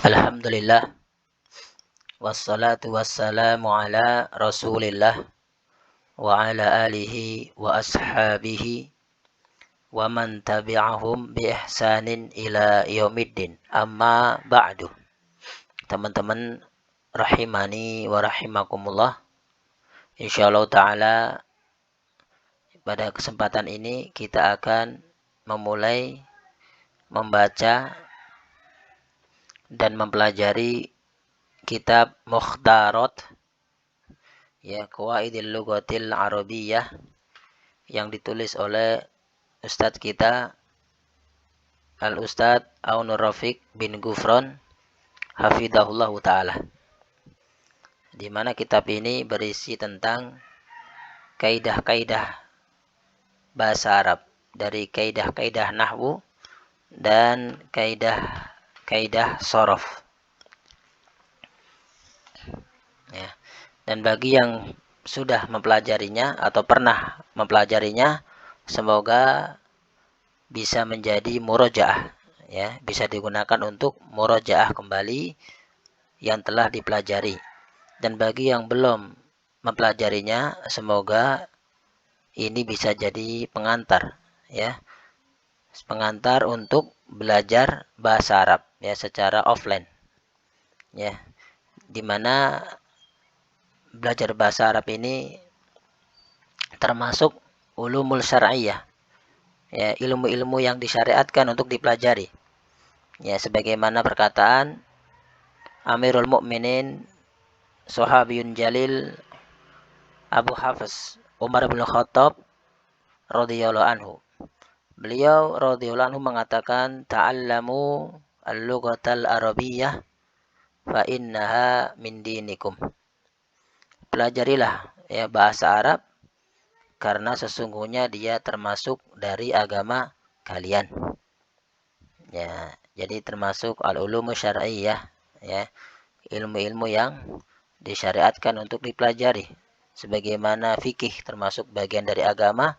Alhamdulillah wassalatu wassalamu ala Rasulillah wa ala alihi wa ashabihi wa man tabi'ahum bi ihsanin ila yaumiddin. Amma ba'du. Teman-teman rahimani wa rahimakumullah. Insyaallah taala pada kesempatan ini kita akan memulai membaca dan mempelajari kitab Mukhtarat Qawaidil Lughatil Arabiyyah yang ditulis oleh Ustadz kita Al-Ustadz Aunur Rafiq bin Gufron hafidahullah ta'ala, di mana kitab ini berisi tentang kaidah-kaidah bahasa Arab, dari kaidah-kaidah nahwu dan kaidah-kaidah sorof ya. Dan bagi yang sudah mempelajarinya atau pernah mempelajarinya, semoga bisa menjadi murojaah ya, bisa digunakan untuk murojaah kembali yang telah dipelajari. Dan bagi yang belum mempelajarinya, semoga ini bisa jadi pengantar ya, pengantar untuk belajar bahasa Arab ya secara offline ya, dimana belajar bahasa Arab ini termasuk ulumul syar'iyyah ya, ilmu-ilmu yang disyariatkan untuk dipelajari ya, sebagaimana perkataan Amirul Mukminin Sahabiyun Jalil Abu Hafs Umar bin Khattab radhiyallahu anhu. Beliau radhiyallahu anhu mengatakan, ta'allamu al-lughatal arabiyyah fa innaha min dinikum. Pelajarilah ya bahasa Arab karena sesungguhnya dia termasuk dari agama kalian. Ya, jadi termasuk al-ulumu syar'iyyah ya, ilmu-ilmu yang disyariatkan untuk dipelajari. Sebagaimana fikih termasuk bagian dari agama,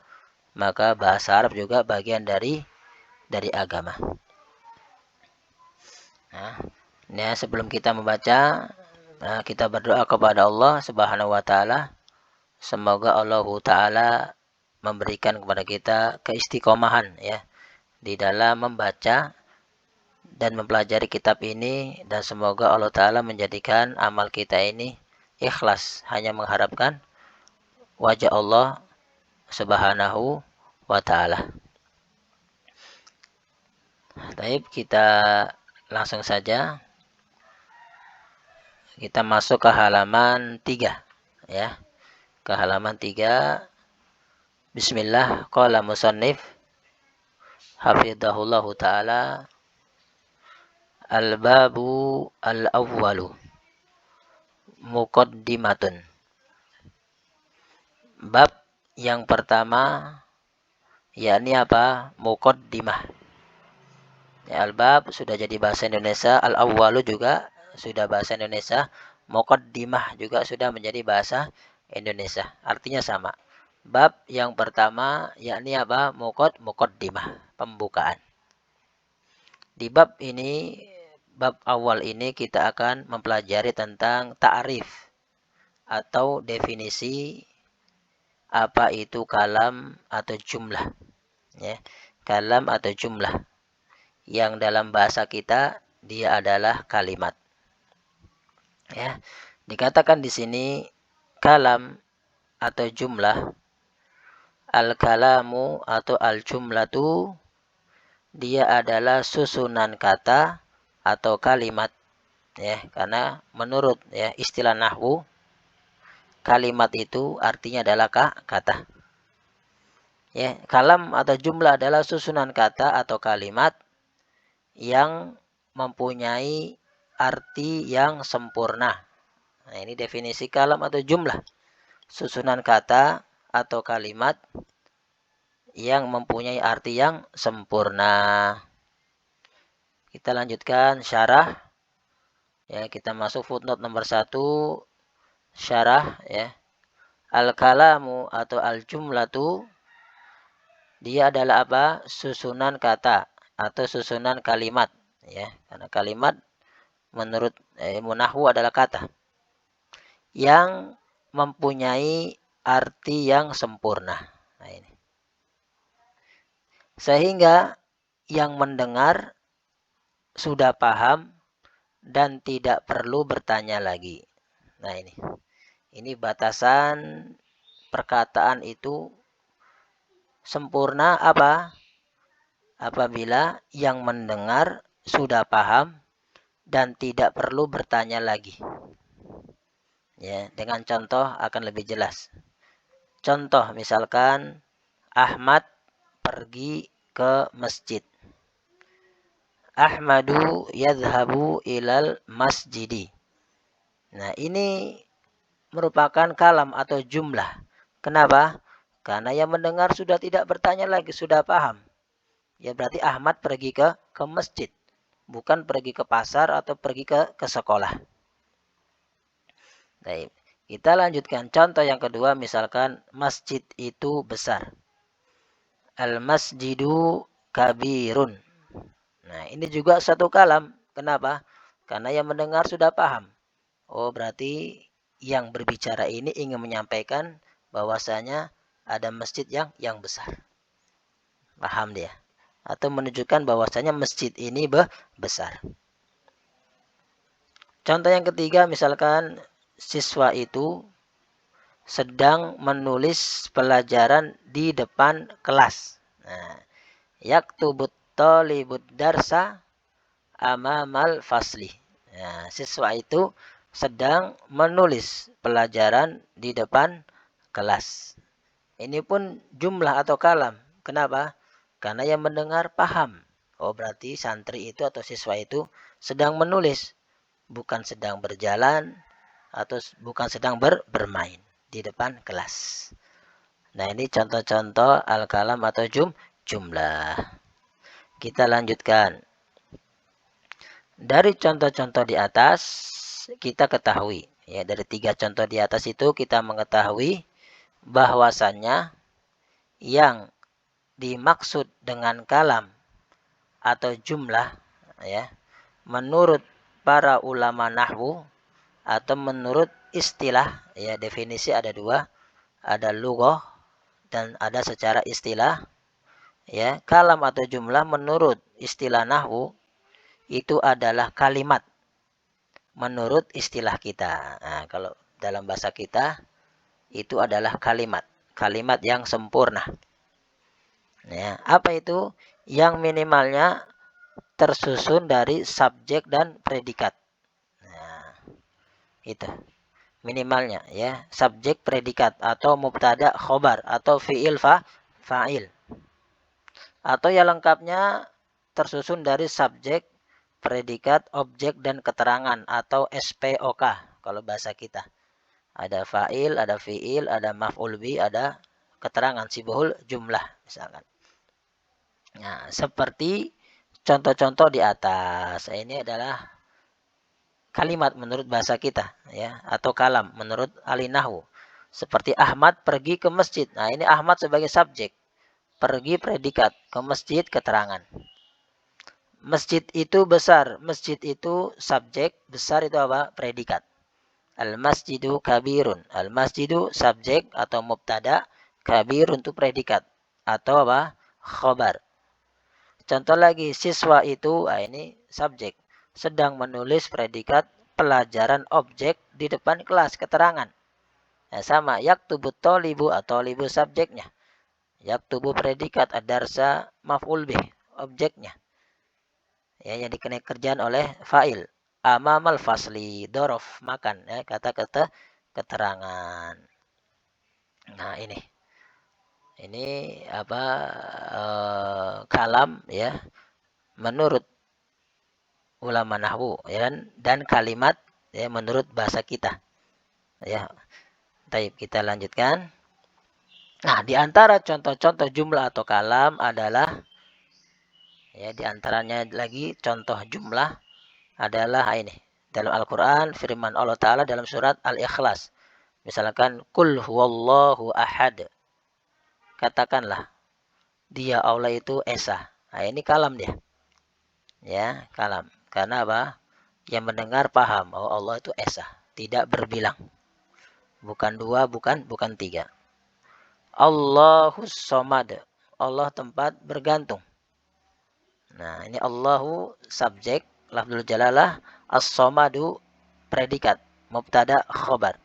maka bahasa Arab juga bagian dari agama. Nah, ya, sebelum kita membaca, kita berdoa kepada Allah Subhanahu wa taala. Semoga Allah taala memberikan kepada kita keistiqomahan ya di dalam membaca dan mempelajari kitab ini, dan semoga Allah taala menjadikan amal kita ini ikhlas, hanya mengharapkan wajah Allah Subhanahu wa taala. Baik, kita langsung saja. Kita masuk ke halaman 3 ya. Ke halaman 3. Bismillah, qala musannif hafidhahullahu taala, al-babu al-awwalu muqaddimatun. Bab yang pertama yakni apa? Muqaddimah. Ya, al-bab sudah jadi bahasa Indonesia, al-awwalu juga sudah bahasa Indonesia, muqaddimah juga sudah menjadi bahasa Indonesia. Artinya sama. Bab yang pertama yakni apa? Muqaddimah, pembukaan. Di bab ini, bab awal ini kita akan mempelajari tentang ta'rif atau definisi apa itu kalam atau jumlah ya. Kalam atau jumlah yang dalam bahasa kita dia adalah kalimat ya. Dikatakan di sini kalam atau jumlah, al-kalamu atau al-jumlatu, dia adalah susunan kata atau kalimat ya, karena menurut ya istilah nahwu, kalimat itu artinya adalah kata ya. Kalam atau jumlah adalah susunan kata atau kalimat yang mempunyai arti yang sempurna. Nah, ini definisi kalam atau jumlah. Susunan kata atau kalimat yang mempunyai arti yang sempurna. Kita lanjutkan syarah. Ya, kita masuk footnote nomor 1. Syarah ya. Al-kalamu atau al-jumlatu, dia adalah apa? Susunan kata atau susunan kalimat ya. Karena kalimat menurut ilmu nahwu adalah kata yang mempunyai arti yang sempurna. Nah, ini. Sehingga yang mendengar sudah paham dan tidak perlu bertanya lagi. Nah, ini. Ini batasan perkataan itu sempurna apa? Apabila yang mendengar sudah paham dan tidak perlu bertanya lagi. Ya, dengan contoh akan lebih jelas. Contoh misalkan Ahmad pergi ke masjid. Ahmadu yadhabu ilal masjidi. Nah, ini merupakan kalam atau jumlah. Kenapa? Karena yang mendengar sudah tidak bertanya lagi, sudah paham. Ya berarti Ahmad pergi ke masjid. Bukan pergi ke pasar atau pergi ke sekolah. Baik. Kita lanjutkan. Contoh yang kedua misalkan masjid itu besar. Al-masjidu kabirun. Nah, ini juga satu kalam. Kenapa? Karena yang mendengar sudah paham. Oh, berarti yang berbicara ini ingin menyampaikan bahwasanya ada masjid yang besar. Paham dia? Atau menunjukkan bahwasanya masjid ini besar. Contoh yang ketiga misalkan siswa itu sedang menulis pelajaran di depan kelas. Nah, yaktubut talibud darsa amamal fasli. Nah, siswa itu sedang menulis pelajaran di depan kelas. Ini pun jumlah atau kalam. Kenapa? Karena yang mendengar paham. Oh, berarti santri itu atau siswa itu sedang menulis. Bukan sedang berjalan atau bukan sedang bermain di depan kelas. Nah, ini contoh-contoh al-kalam atau jumlah. Kita lanjutkan. Dari contoh-contoh di atas, kita ketahui. Ya, dari 3 contoh di atas itu kita mengetahui bahwasannya yang dimaksud dengan kalam atau jumlah, ya, menurut para ulama nahwu atau menurut istilah, ya definisi ada 2, ada lughah dan ada secara istilah. Ya, kalam atau jumlah menurut istilah nahwu itu adalah kalimat menurut istilah kita. Nah, kalau dalam bahasa kita itu adalah kalimat yang sempurna. Ya, apa itu? Yang minimalnya tersusun dari subjek dan predikat. Nah, itu minimalnya ya, subjek predikat atau mubtada khobar atau fiil fa'il. Atau yang lengkapnya tersusun dari subjek, predikat, objek, dan keterangan atau SPOK kalau bahasa kita. Ada fa'il, ada fi'il, ada maf'ul bi, ada keterangan sibhul jumlah misalkan. Nah, seperti contoh-contoh di atas. Ini adalah kalimat menurut bahasa kita ya, atau kalam menurut ahli nahwu. Seperti Ahmad pergi ke masjid. Nah, ini Ahmad sebagai subjek. Pergi predikat, ke masjid keterangan. Masjid itu besar, masjid itu subjek, besar itu apa? Predikat. Al-masjidu kabirun. Al-masjidu subjek atau mubtada, kabirun itu predikat atau apa? Khobar. Contoh lagi, siswa itu, ini subjek, sedang menulis predikat pelajaran objek di depan kelas, keterangan. Nah, sama, yaktubu tolibu atau libu subjeknya. Yaktubu predikat, ad-darsa maf'ul bih, objeknya. Ya, yang dikenai kerjaan oleh fa'il. Amamal fasli, dorof, makan, ya, kata-kata keterangan. Nah, ini apa kalam ya menurut ulama nahwu ya, dan kalimat ya menurut bahasa kita. Ya, baik kita lanjutkan. Nah, di antara contoh-contoh jumlah atau kalam adalah ya, di antaranya lagi contoh jumlah adalah ini. Dalam Al-Qur'an firman Allah Ta'ala dalam surat Al-Ikhlas. Misalkan kul huwallahu ahad. Katakanlah dia Allah itu esa. Nah, ini kalam dia. Ya, kalam. Karena apa? Yang mendengar paham, oh Allah itu esa, tidak berbilang. Bukan dua, bukan tiga. Allahus somad. Allah tempat bergantung. Nah, ini Allahu subjek, lafzul jalalah, as-somadu predikat, mubtada khobar.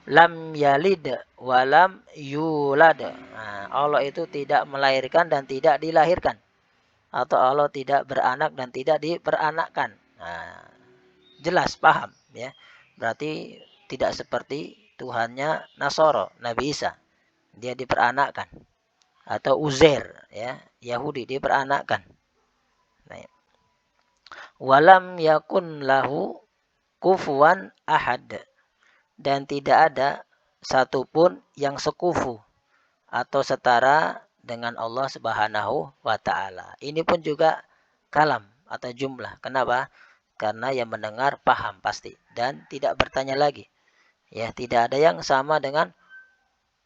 Lam yalid walam yulad. Nah, Allah itu tidak melahirkan dan tidak dilahirkan. Atau Allah tidak beranak dan tidak diperanakkan. Nah, jelas paham ya. Berarti tidak seperti Tuhannya Nasoro, Nabi Isa. Dia diperanakkan. Atau Uzair ya, Yahudi diperanakkan. Nah, walam yakun lahu kufuwan ahad. Dan tidak ada satupun yang sekufu atau setara dengan Allah Subhanahu wa taala. Ini pun juga kalam atau jumlah. Kenapa? Karena yang mendengar paham pasti dan tidak bertanya lagi. Ya, tidak ada yang sama dengan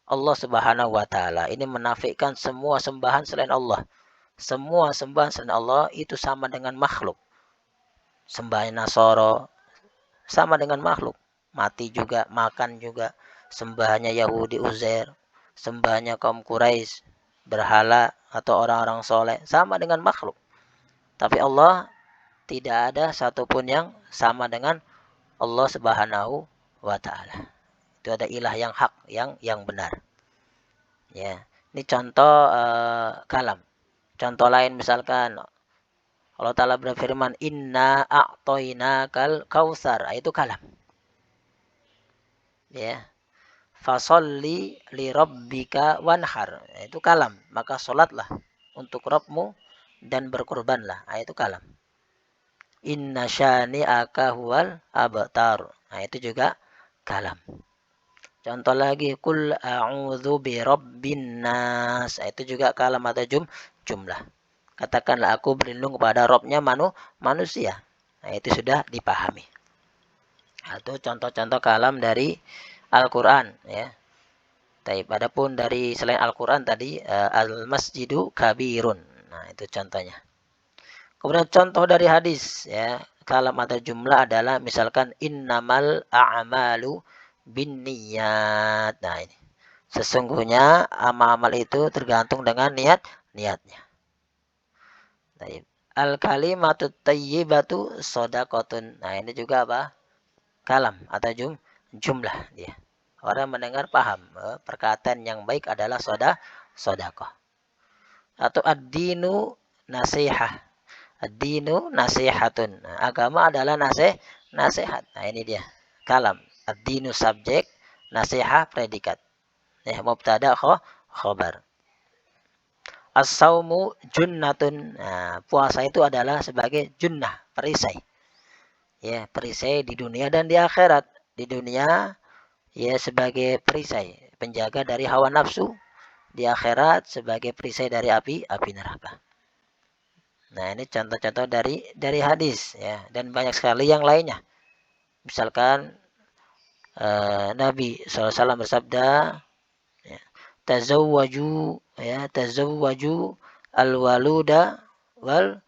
Allah Subhanahu wa taala. Ini menafikan semua sembahan selain Allah. Semua sembahan selain Allah itu sama dengan makhluk. Sembahan Nasoro sama dengan makhluk. Mati juga, makan juga. Sembahannya Yahudi Uzair, sembahannya kaum Quraisy, berhala atau orang-orang soleh, sama dengan makhluk. Tapi Allah tidak ada satupun yang sama dengan Allah Subhanahu wa taala. Itu ada ilah yang hak, yang benar. Ya. Ini contoh kalam. Contoh lain misalkan Allah Ta'ala berfirman, Inna a'toinakal kausar. Itu kalam. Ya. Fasolli li rabbika wanhar. Itu kalam. Maka solatlah untuk Rabbmu dan berkurbanlah. Itu kalam. Inna syani'aka huwal abtar. Nah, itu juga kalam. Contoh lagi, kul a'udzu bi rabbin nas. Itu juga kalam atau jumlah. Katakanlah aku berlindung kepada Rabbnya manusia. Nah, itu sudah dipahami. Itu contoh-contoh kalam dari Al-Quran ya. Taib. Adapun dari selain Al-Quran tadi al-masjidu kabirun. Nah, itu contohnya. Kemudian contoh dari hadis ya, kalam atau jumlah adalah misalkan innamal a'malu binniyat. Nah, ini. Sesungguhnya amal-amal itu tergantung dengan niatnya. Taib. Al-kalimatu tayyibatu shadaqatun. Nah, ini juga apa? Kalam atau jumlah dia. Orang mendengar paham, perkataan yang baik adalah sedekah. Atau ad-dinu nasihah. Ad-dinu nasihatun. Nah, agama adalah nasihat. Nah, ini dia. Kalam. Ad-dinu subjek, nasihah predikat. Mubtada khobar. As-saumu junnatun. Nah, puasa itu adalah sebagai junnah, perisai. Ya, perisai di dunia dan di akhirat. Di dunia ya sebagai perisai, penjaga dari hawa nafsu. Di akhirat sebagai perisai dari api neraka. Nah, ini contoh-contoh dari hadis ya, dan banyak sekali yang lainnya. Misalkan Nabi SAW bersabda, ya, tazawwaju al-waluda wal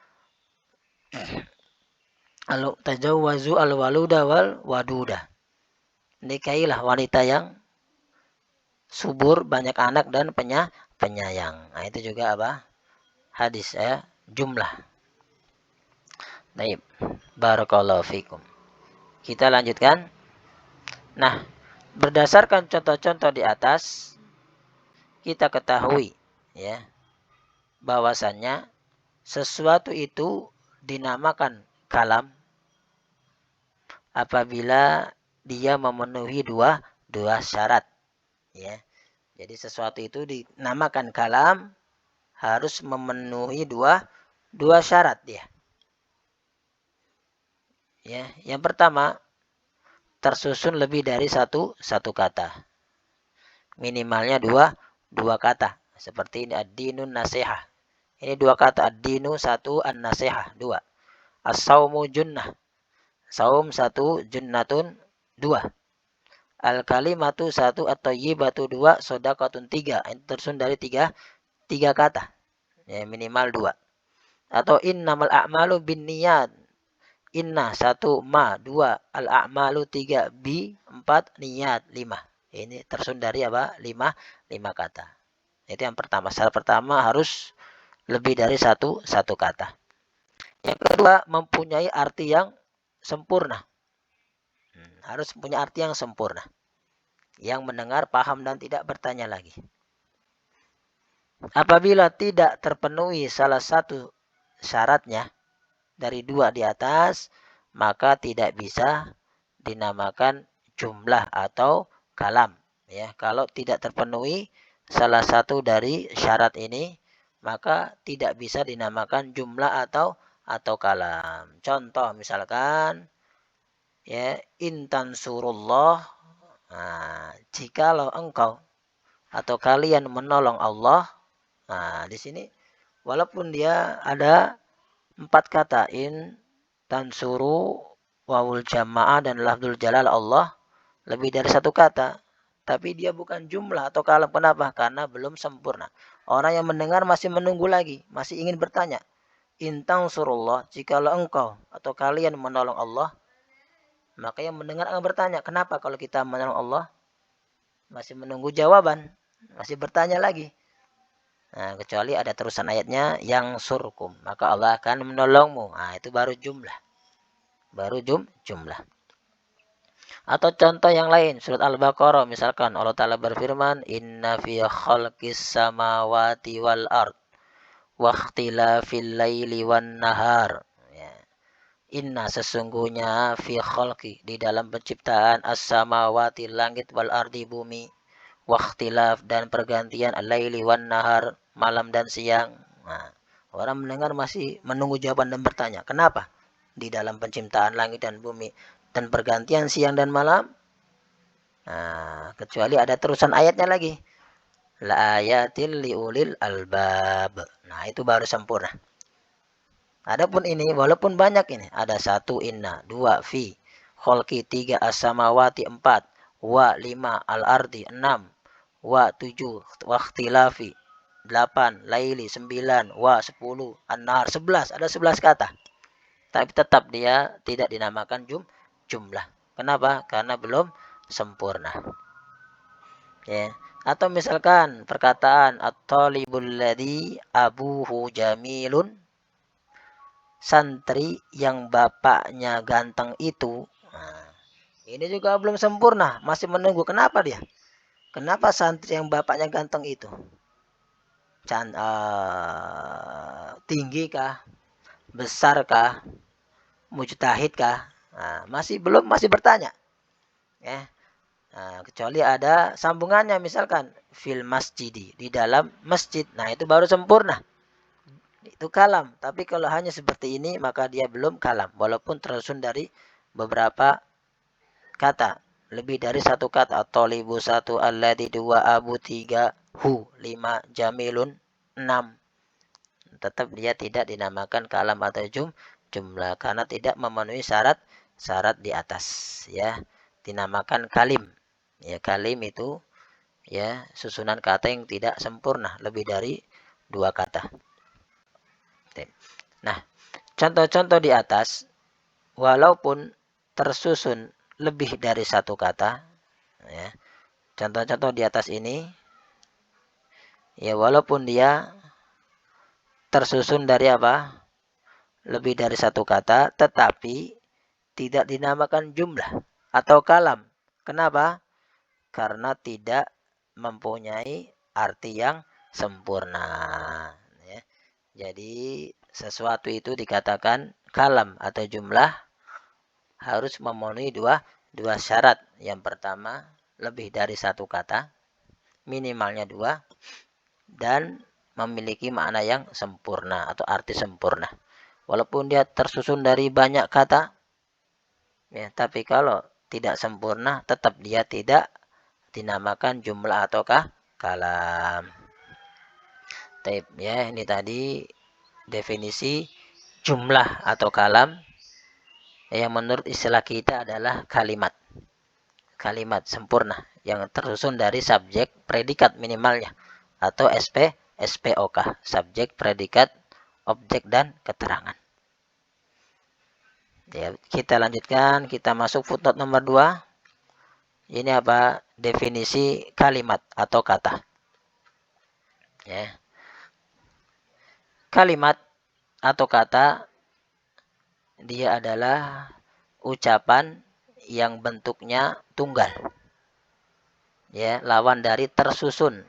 tazawwaju al-waluda wal waduda. Nikahilah wanita yang subur, banyak anak dan penyayang. Nah, itu juga apa? Hadis ya, jumlah. Baik. Barakallahu fikum. Kita lanjutkan. Nah, berdasarkan contoh-contoh di atas, kita ketahui ya, bahwasannya sesuatu itu dinamakan kalam apabila dia memenuhi dua syarat ya. Jadi sesuatu itu dinamakan kalam harus memenuhi dua syarat dia. Ya, yang pertama tersusun lebih dari satu kata. Minimalnya dua kata. Seperti ini ad-dinun nasihah. Ini dua kata, ad-dinu satu, an-nasihah dua. As-saumu junnah. Saum satu, junnatun dua. Al-kalimatu satu, at-thayyibatu dua, shadaqatun tiga. Ini tersusun dari tiga kata. Ya, minimal dua. Atau innamal a'malu binniyat. inna, 1 ma, 2 al-a'malu, 3 bi, 4 niat, 5. Ini tersusun dari apa? 5 kata. Itu yang pertama. Syarat pertama harus lebih dari satu kata. Yang kedua, mempunyai arti yang sempurna. Harus punya arti yang sempurna. Yang mendengar, paham, dan tidak bertanya lagi. Apabila tidak terpenuhi salah satu syaratnya dari 2 di atas, maka tidak bisa dinamakan jumlah atau kalam. Ya, kalau tidak terpenuhi salah satu dari syarat ini, maka tidak bisa dinamakan jumlah atau kalam. Contoh misalkan, ya, intan surullah. Nah, jikalau engkau atau kalian menolong Allah. Nah, di sini walaupun dia ada 4 kata, in, tansuru, wawul jamaah, dan lafzul jalal Allah, lebih dari 1 kata. Tapi dia bukan jumlah atau kalam. Kenapa? Karena belum sempurna. Orang yang mendengar masih menunggu lagi, masih ingin bertanya. Intang surullah, jikalau engkau atau kalian menolong Allah, maka yang mendengar akan bertanya, kenapa kalau kita menolong Allah? Masih menunggu jawaban, masih bertanya lagi. Nah, kecuali ada terusan ayatnya yang surkum, maka Allah akan menolongmu. Nah, itu baru jumlah. Baru jumlah. Atau contoh yang lain, surat Al-Baqarah misalkan Allah Ta'ala berfirman, inna fi khalqis samawati wal ard wa ikhtilafil laili wan nahar. Ya. Inna, sesungguhnya, fi khalqi, di dalam penciptaan, as-samawati, langit, wal ardi, bumi, wa ikhtilaf, dan pergantian, al-laili wan nahar, malam dan siang. Nah, orang mendengar masih menunggu jawaban dan bertanya, kenapa di dalam penciptaan langit dan bumi dan pergantian siang dan malam? Nah, kecuali ada terusan ayatnya lagi. La ayatil liulil albab. Nah, itu baru sempurna. Adapun ini, walaupun banyak ini, ada 1 inna, 2 fi, kholki 3 as-samawati 4, wa 5 al-ardi 6, wa 7 wakhtilafi 8, laili 9, wa 10 an-nahar 11, ada 11 kata. Tapi tetap dia tidak dinamakan jumlah. Kenapa? Karena belum sempurna. Ya. Atau misalkan perkataan at-talibul ladzi abuhu jamilun, santri yang bapaknya ganteng itu. Nah, ini juga belum sempurna, masih menunggu. Kenapa dia? Kenapa santri yang bapaknya ganteng itu? Tinggi kah? Besar kah? Mujtahid kah? Nah, masih bertanya. Ya. Nah, kecuali ada sambungannya, misalkan fil masjidi, di dalam masjid. Nah, itu baru sempurna. Itu kalam. Tapi kalau hanya seperti ini, maka dia belum kalam. Walaupun tersusun dari beberapa kata. Lebih dari 1 kata. Tolibu 1, alladhi 2, abu 3, hu 5, jamilun 6. Tetap dia tidak dinamakan kalam atau jumlah. Karena tidak memenuhi syarat di atas. Ya, dinamakan kalim. Ya, kalim itu, ya, susunan kata yang tidak sempurna. Lebih dari 2 kata. Nah, contoh-contoh di atas, walaupun tersusun lebih dari 1 kata, ya, contoh-contoh di atas ini, ya, walaupun dia tersusun dari apa? Lebih dari 1 kata, tetapi tidak dinamakan jumlah atau kalam. Kenapa? Karena tidak mempunyai arti yang sempurna. Ya. Jadi sesuatu itu dikatakan kalam atau jumlah harus memenuhi dua syarat. Yang pertama, lebih dari 1 kata, minimalnya 2, dan memiliki makna yang sempurna atau arti sempurna. Walaupun dia tersusun dari banyak kata, ya, tapi kalau tidak sempurna, tetap dia tidak dinamakan jumlah ataukah kalam. Taib, ya, ini tadi definisi jumlah atau kalam yang menurut istilah kita adalah kalimat. Kalimat sempurna yang tersusun dari subjek, predikat minimalnya, atau SPOK, subjek, predikat, objek, dan keterangan. Ya, kita lanjutkan, kita masuk footnote nomor 2. Ini apa? Definisi kalimat atau kata. Ya. Kalimat atau kata dia adalah ucapan yang bentuknya tunggal. Ya, lawan dari tersusun.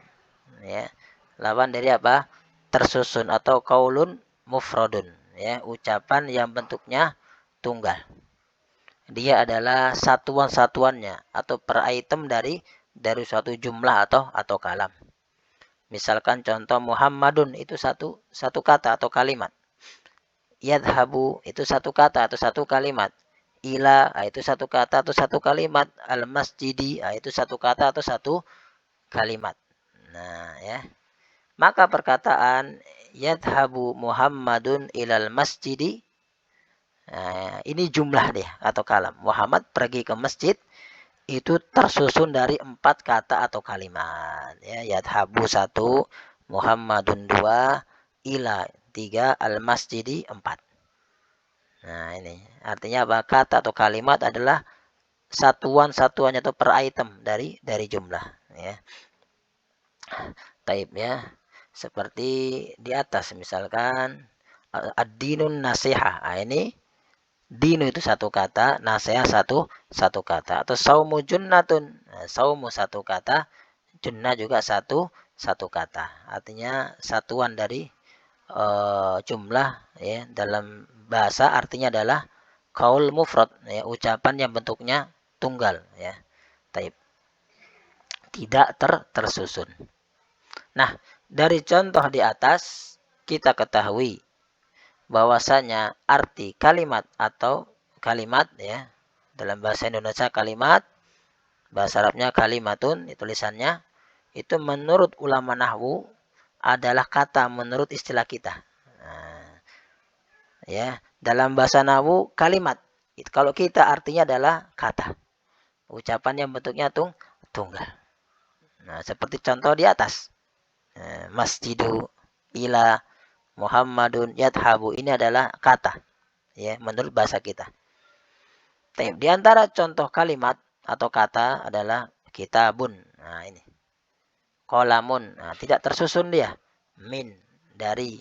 Ya. Lawan dari apa? Tersusun atau qaulun mufradun. Ya, ucapan yang bentuknya tunggal. Dia adalah satuan-satuannya atau per item dari suatu jumlah atau kalam. Misalkan contoh Muhammadun itu satu kata atau kalimat. Yadhabu itu satu kata atau satu kalimat. Ila itu satu kata atau satu kalimat. Al-masjidi itu satu kata atau satu kalimat. Nah, ya. Maka perkataan yadhabu Muhammadun ilal masjidi, nah, ini jumlah dia atau kalam. Muhammad pergi ke masjid itu tersusun dari 4 kata atau kalimat. Ya, yadhabu 1, Muhammadun 2, ila 3, al-masjidi 4. Nah, ini artinya apa? Kata atau kalimat adalah satuan-satuannya atau per item dari jumlah. Ya. Taib ya. Seperti di atas misalkan ad-dinun nasihah. Nah, ini dinu itu satu kata, nasihat satu kata. Atau saumu junnatun. Nah, saumu satu kata, junnah juga satu kata. Artinya satuan dari jumlah ya dalam bahasa artinya adalah qaul mufrad ya, ucapan yang bentuknya tunggal ya. Taib. Tidak tersusun. Nah, dari contoh di atas kita ketahui bahwasanya arti kalimat atau kalimat ya dalam bahasa Indonesia kalimat, bahasa Arabnya kalimatun, tulisannya itu menurut ulama nahwu adalah kata menurut istilah kita. Nah, ya, dalam bahasa nahwu kalimat kalau kita artinya adalah kata. Ucapan yang bentuknya tunggal. Nah, seperti contoh di atas. Masjidu ila Muhammadun yadhabu ini adalah kata ya menurut bahasa kita. Di antara contoh kalimat atau kata adalah kitabun. Nah, ini. Qalamun. Nah, tidak tersusun dia. Min dari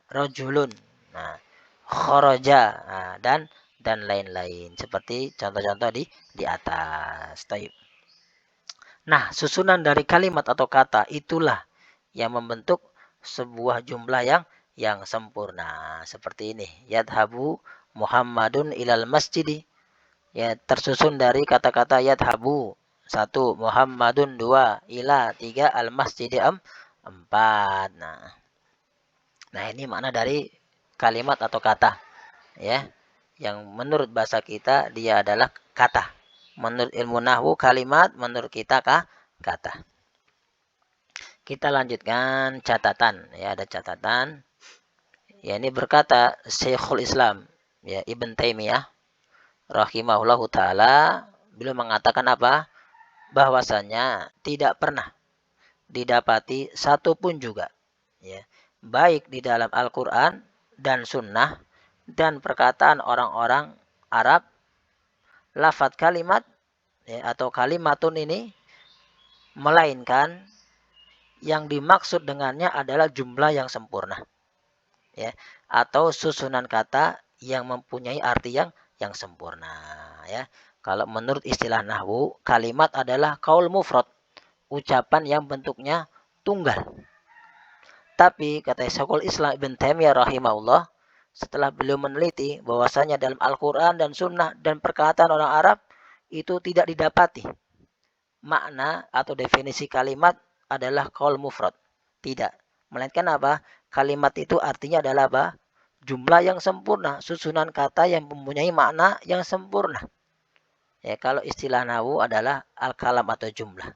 rajulun. Nah, kharaja dan lain-lain seperti contoh-contoh di atas. Taib. Nah, susunan dari kalimat atau kata itulah yang membentuk sebuah jumlah yang sempurna. Seperti ini. Yadhabu Muhammadun ilal masjidi. Ya, tersusun dari kata-kata yadhabu. 1. Muhammadun 2. Ila 3. Al masjidi 4. Nah, ini makna dari kalimat atau kata. Ya, yang menurut bahasa kita dia adalah kata. Menurut ilmu nahwu kalimat, menurut kita kata. Kita lanjutkan catatan. Ya, ada catatan. Ya, ini berkata Syekhul Islam, ya Ibn Taimiyah rahimahullahu taala, beliau mengatakan apa? Bahwasanya tidak pernah didapati satu pun juga, ya, baik di dalam Al-Qur'an dan Sunnah dan perkataan orang-orang Arab, lafadz kalimat ya, atau kalimatun ini melainkan yang dimaksud dengannya adalah jumlah yang sempurna. Ya, atau susunan kata yang mempunyai arti yang sempurna ya. Kalau menurut istilah nahwu, kalimat adalah qaul mufrad, ucapan yang bentuknya tunggal. Tapi kata Syekhul Islam Ibn Taimiyah rahimahullah, setelah beliau meneliti bahwasanya dalam Al-Qur'an dan Sunnah dan perkataan orang Arab itu tidak didapati makna atau definisi kalimat adalah qaul mufrad. Tidak. Melainkan apa? Kalimat itu artinya adalah apa? Jumlah yang sempurna, susunan kata yang mempunyai makna yang sempurna. Ya, kalau istilah nahwu adalah al-kalam atau jumlah.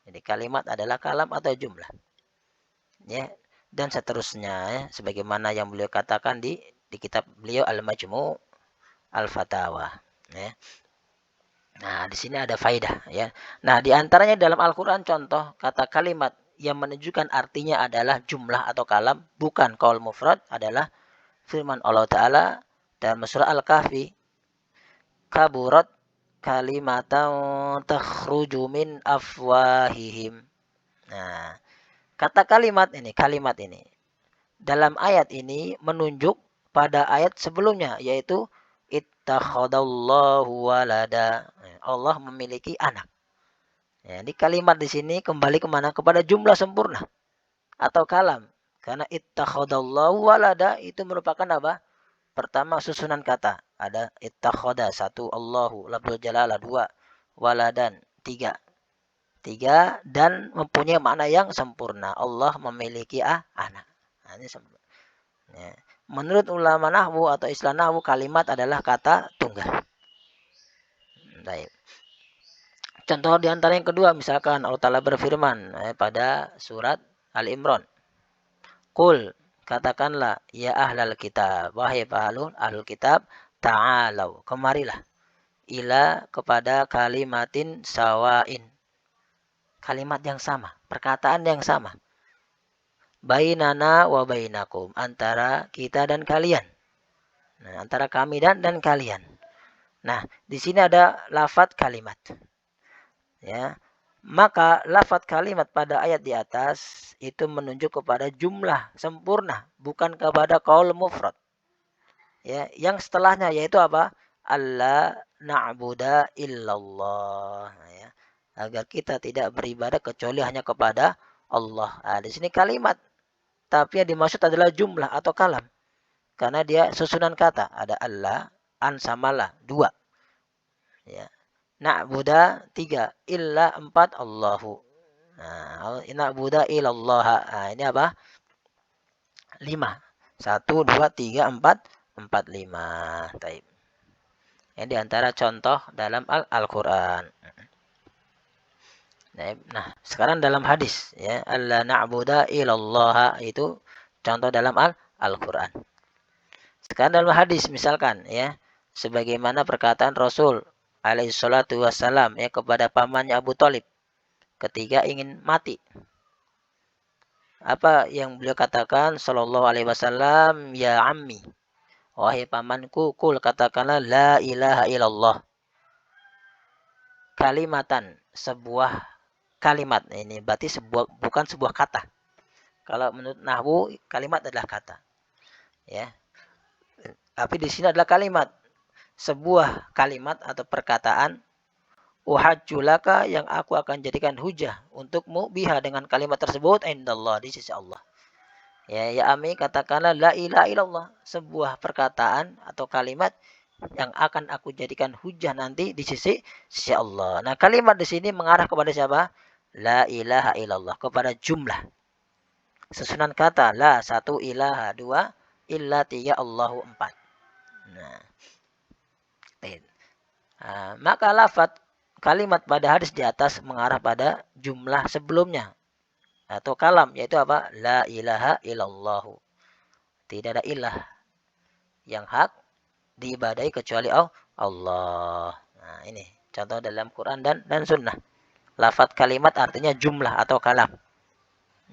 Jadi kalimat adalah kalam atau jumlah. Ya, dan seterusnya ya, sebagaimana yang beliau katakan di kitab beliau Al-Majmu' Al-Fatawa, ya. Nah, di sini ada faidah ya. Nah, di antaranya dalam Al-Qur'an contoh kata kalimat yang menunjukkan artinya adalah jumlah atau kalam, bukan qaul mufrad adalah firman Allah Ta'ala dalam surah Al-Kahfi. kaburat kalimatan takhruju min afwahihim. Nah, kata kalimat ini dalam ayat ini menunjuk pada ayat sebelumnya, yaitu ittakhadallahu walada. Allah memiliki anak. Ya, di kalimat di sini kembali kemana? Kepada jumlah sempurna atau kalam. Karena ittakhadallahu walada itu merupakan apa? Pertama susunan kata. Ada ittakhada, satu, Allahu, lafzul jalalah, dua, waladan, tiga. Tiga dan mempunyai makna yang sempurna. Allah memiliki anak. Nah, ini sempurna. Ya. Menurut ulama nahwu atau istilah nahwu, kalimat adalah kata tunggal. Baik. Contoh di antara yang kedua, misalkan Allah Ta'ala berfirman pada surat Al-Imran. Qul, katakanlah, ya ahlal kitab, wahai ahlul kitab, ta'alau, kemarilah, ila kepada kalimatin sawain. Kalimat yang sama, perkataan yang sama. Bainana wa bainakum, antara kita dan kalian. Nah, antara kami dan kalian. Nah, di sini ada lafadz kalimat. Ya. Maka lafadz kalimat pada ayat di atas itu menunjuk kepada jumlah sempurna, bukan kepada qaul mufrad. Ya, yang setelahnya yaitu apa? Allah na'budu illallah. Nah, ya. Agar kita tidak beribadah kecuali hanya kepada Allah. Nah, di sini kalimat, tapi yang dimaksud adalah jumlah atau kalam. Karena dia susunan kata, ada Allah, an samalah, dua. Ya. Na'budu, tiga, illa, empat, Allahu. Nah, na'budu illallah. Nah, ini apa? Lima. Satu, dua, tiga, empat, empat, lima. Taib. Ini diantara contoh dalam Al-Quran. Nah, sekarang dalam hadis, ya, alla na'budu illallah itu contoh dalam Al-Quran. Sekarang dalam hadis, misalkan, ya, sebagaimana perkataan Rasul alaihi salatu wassalam, ya, kepada pamannya Abu Thalib ketika ingin mati. Apa yang beliau katakan? Sallallahu alaihi wasallam, ya ammi, wahai pamanku, kul, katakanlah la ilaha illallah. Kalimatan, sebuah kalimat. Ini berarti bukan sebuah kata. Kalau menurut nahwu, kalimat adalah kata. Ya. Tapi di sini adalah kalimat. Sebuah kalimat atau perkataan, uhajjulaka, yang aku akan jadikan hujah untukmu biha, dengan kalimat tersebut, indallah, di sisi Allah. Ya, ya ami, katakanlah la ilaha illallah, sebuah perkataan atau kalimat yang akan aku jadikan hujah nanti di sisi Allah. Nah, kalimat di sini mengarah kepada siapa? La ilaha illallah, kepada jumlah. Susunan kata, la, satu, ilaha, dua, illa, tiga, Allahu, empat. Maka lafadz kalimat pada hadis di atas mengarah pada jumlah sebelumnya atau kalam, yaitu apa? La ilaha illallah. Tidak ada ilah yang hak diibadahi kecuali Allah. Nah, ini contoh dalam Quran dan Sunnah. Lafadz kalimat artinya jumlah atau kalam.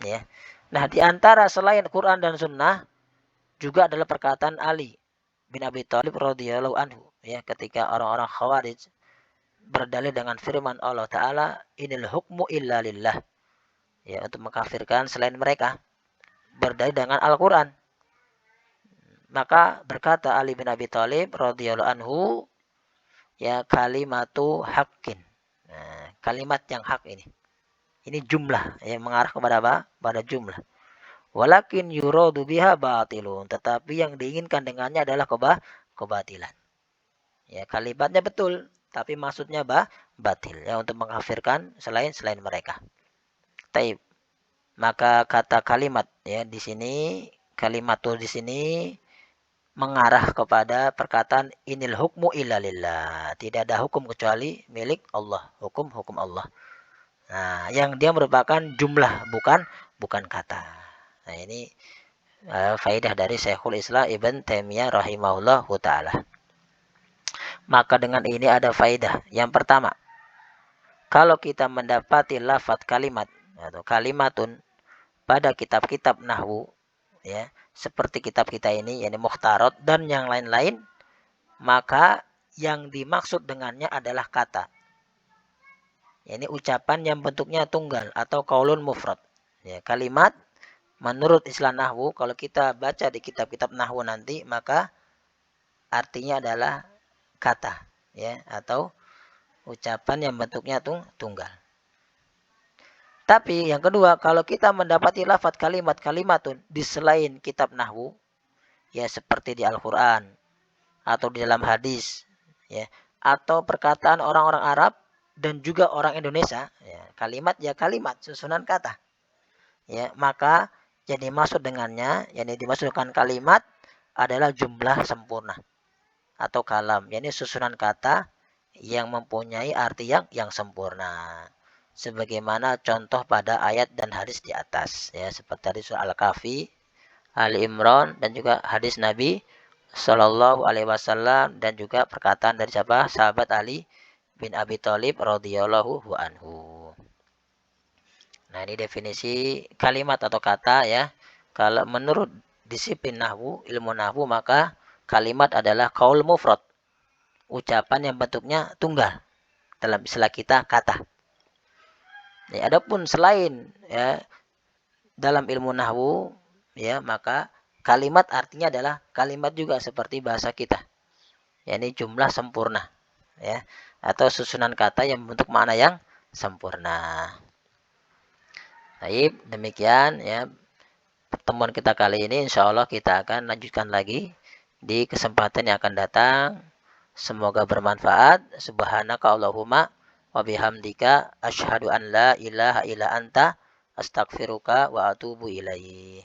Ya. Nah, di antara selain Quran dan Sunnah juga adalah perkataan Ali bin Abi Thalib radhiyallahu anhu, ya, ketika orang-orang Khawarij berdalil dengan firman Allah Ta'ala, inil hukmu illa lillah, ya, untuk mengkafirkan selain mereka, berdalil dengan Al-Quran. Maka berkata Ali bin Abi Thalib radhiyallahu anhu, ya, kalimatu haqqin. Nah, kalimat yang hak ini jumlah, yang mengarah kepada apa? Pada jumlah. Walakin yuradu biha batilun, tetapi yang diinginkan dengannya adalah kebatilan. Ya, kalimatnya betul, tapi maksudnya batil, ya, untuk mengkafirkan selain mereka. Taib. Maka kata kalimat, ya, di sini kalimatul di sini mengarah kepada perkataan inil hukmu illa lillah. Tidak ada hukum kecuali milik Allah, hukum Allah. Nah, yang dia merupakan jumlah, bukan kata. Nah, ini faedah dari Syekhul Islam Ibn Taimiyah rahimahullahu ta'ala. Maka dengan ini ada faedah. Yang pertama, kalau kita mendapati lafadz kalimat atau kalimatun pada kitab-kitab nahwu, ya, seperti kitab kita ini, yakni Mukhtarat dan yang lain-lain, maka yang dimaksud dengannya adalah kata. Ini ucapan yang bentuknya tunggal atau qaulun mufrad. Ya, kalimat menurut istilah nahwu, kalau kita baca di kitab-kitab nahwu nanti, maka artinya adalah kata, ya, atau ucapan yang bentuknya tunggal. Tapi yang kedua, kalau kita mendapati lafaz kalimat-kalimatun di selain kitab nahwu, ya seperti di Al-Qur'an atau di dalam hadis, ya, atau perkataan orang-orang Arab dan juga orang Indonesia, ya, kalimat ya kalimat, susunan kata. Ya, maka yang dimaksud dengannya, yang dimaksudkan kalimat adalah jumlah sempurna atau kalam, yakni susunan kata yang mempunyai arti yang sempurna. Sebagaimana contoh pada ayat dan hadis di atas, ya, seperti tadi surah Al-Kahfi, Ali Imran, dan juga hadis Nabi Shallallahu Alaihi Wasallam, dan juga perkataan dari siapa? Sahabat Ali bin Abi Thalib radhiyallahu anhu. Nah, ini definisi kalimat atau kata, ya. Kalau menurut disiplin nahwu, ilmu nahwu, maka kalimat adalah qaul mufrad, ucapan yang bentuknya tunggal. Dalam istilah kita kata. Ya, adapun selain, ya, dalam ilmu nahwu, ya, maka kalimat artinya adalah kalimat juga seperti bahasa kita, yakni jumlah sempurna, ya, atau susunan kata yang membentuk makna yang sempurna. Baik, demikian, ya, pertemuan kita kali ini. Insya Allah kita akan lanjutkan lagi di kesempatan yang akan datang. Semoga bermanfaat. Subhanaka Allahumma wa bihamdika asyhadu an la ilaha illa anta astaghfiruka wa atubu ilaih.